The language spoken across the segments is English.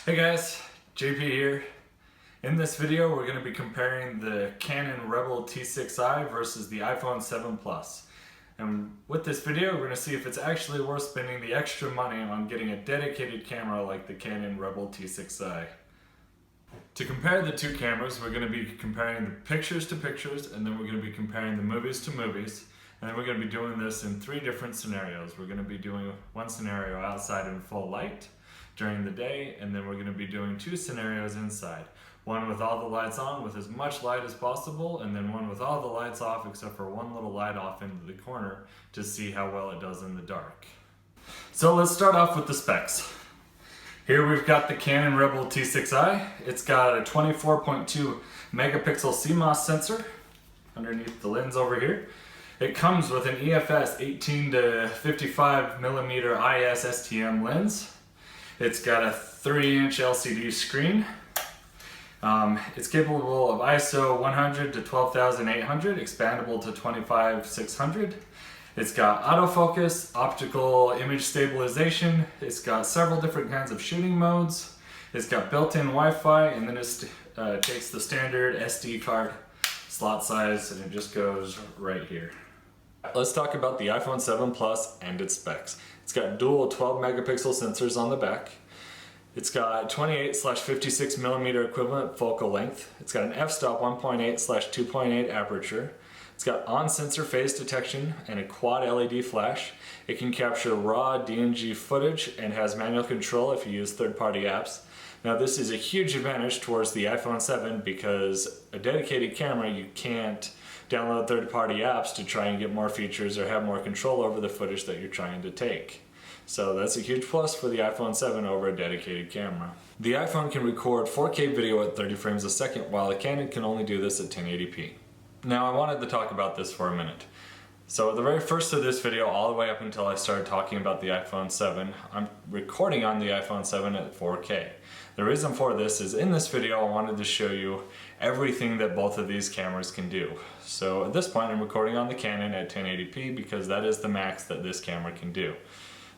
Hey guys, JP here. In this video we're going to be comparing the Canon Rebel T6i versus the iPhone 7 Plus. And with this video we're going to see if it's actually worth spending the extra money on getting a dedicated camera like the Canon Rebel T6i. To compare the two cameras, we're going to be comparing the pictures to pictures, and then we're going to be comparing the movies to movies. And then we're going to be doing this in three different scenarios. We're going to be doing one scenario outside in full light during the day, and then we're going to be doing two scenarios inside. One with all the lights on with as much light as possible, and then one with all the lights off except for one little light off into the corner to see how well it does in the dark. So let's start off with the specs. Here we've got the Canon Rebel T6i. It's got a 24.2 megapixel CMOS sensor underneath the lens over here. It comes with an EFS 18 to 55 millimeter IS STM lens. It's got a 3-inch LCD screen. It's capable of ISO 100 to 12,800, expandable to 25,600. It's got autofocus, optical image stabilization. It's got several different kinds of shooting modes. It's got built-in Wi-Fi, and then it takes the standard SD card slot size, and it just goes right here. Let's talk about the iPhone 7 Plus and its specs. It's got dual 12 megapixel sensors on the back. It's got 28/56 millimeter equivalent focal length. It's got an f-stop 1.8/2.8 aperture. It's got on-sensor phase detection and a quad LED flash. It can capture raw DNG footage and has manual control if you use third-party apps. Now this is a huge advantage towards the iPhone 7 because a dedicated camera, you can't download third-party apps to try and get more features or have more control over the footage that you're trying to take. So that's a huge plus for the iPhone 7 over a dedicated camera. The iPhone can record 4K video at 30 frames a second, while the Canon can only do this at 1080p. Now I wanted to talk about this for a minute. So the very first of this video, all the way up until I started talking about the iPhone 7, I'm recording on the iPhone 7 at 4K. The reason for this is in this video I wanted to show you everything that both of these cameras can do. So at this point I'm recording on the Canon at 1080p because that is the max that this camera can do.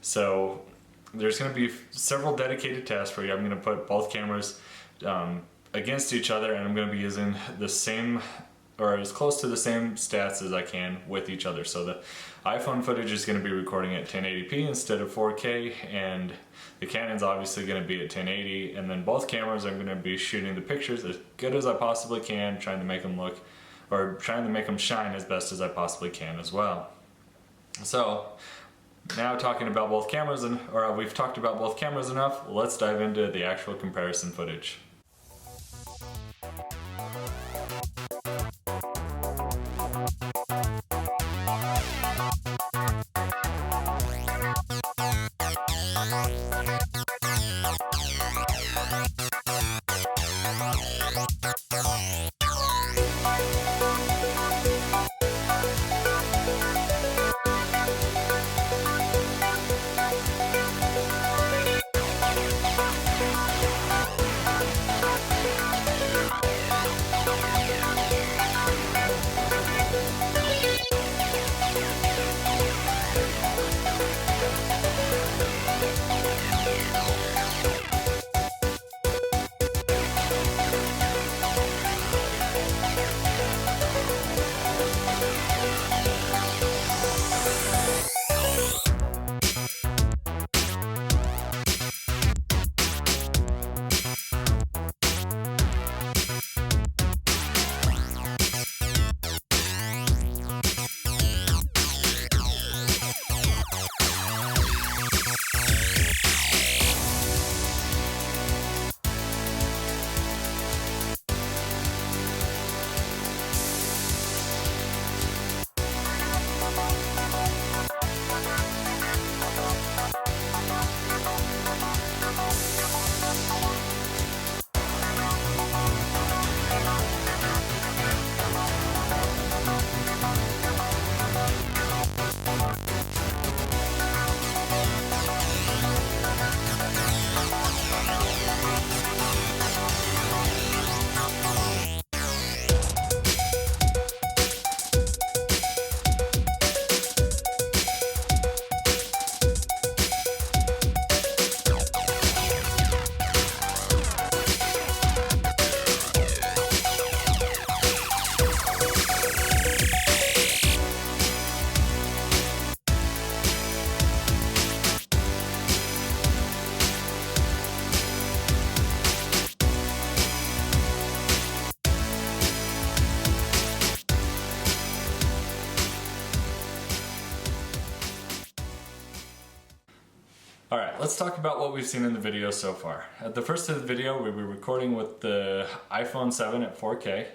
So there's going to be several dedicated tests for you. I'm going to put both cameras against each other, and I'm going to be using the same or as close to the same stats as I can with each other. So the iPhone footage is going to be recording at 1080p instead of 4K, and the Canon's obviously going to be at 1080, and then both cameras are going to be shooting the pictures as good as I possibly can, trying to make them look, or trying to make them shine as best as I possibly can as well. So now talking about both cameras, we've talked about both cameras enough, let's dive into the actual comparison footage. let's talk about what we've seen in the video so far. At the first of the video, we were recording with the iPhone 7 at 4K,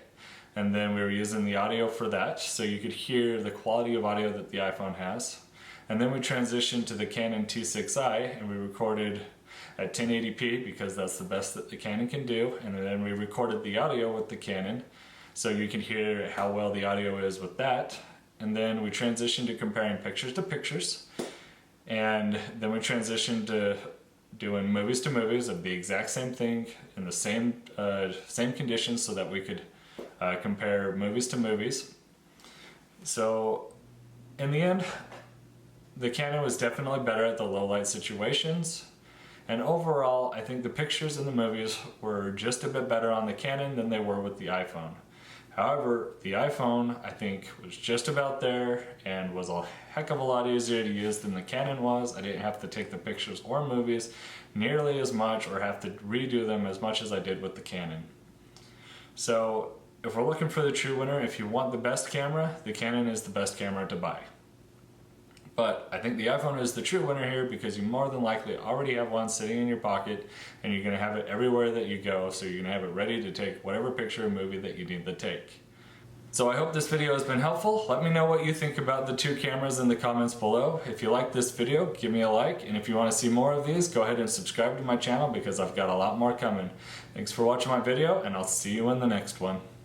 and then we were using the audio for that, so you could hear the quality of audio that the iPhone has. And then we transitioned to the Canon T6i, and we recorded at 1080p because that's the best that the Canon can do, and then we recorded the audio with the Canon, so you can hear how well the audio is with that. And then we transitioned to comparing pictures to pictures, and then we transitioned to doing movies to movies of the exact same thing in the same conditions so that we could compare movies to movies. So in the end, the Canon was definitely better at the low light situations, and overall I think the pictures in the movies were just a bit better on the Canon than they were with the iPhone. However, the iPhone I think was just about there and was a heck of a lot easier to use than the Canon was. I didn't have to take the pictures or movies nearly as much or have to redo them as much as I did with the Canon. So if we're looking for the true winner, if you want the best camera, the Canon is the best camera to buy. But I think the iPhone is the true winner here because you more than likely already have one sitting in your pocket and you're going to have it everywhere that you go, so you're going to have it ready to take whatever picture or movie that you need to take. So I hope this video has been helpful. Let me know what you think about the two cameras in the comments below. If you like this video, give me a like, and if you want to see more of these, go ahead and subscribe to my channel because I've got a lot more coming. Thanks for watching my video, and I'll see you in the next one.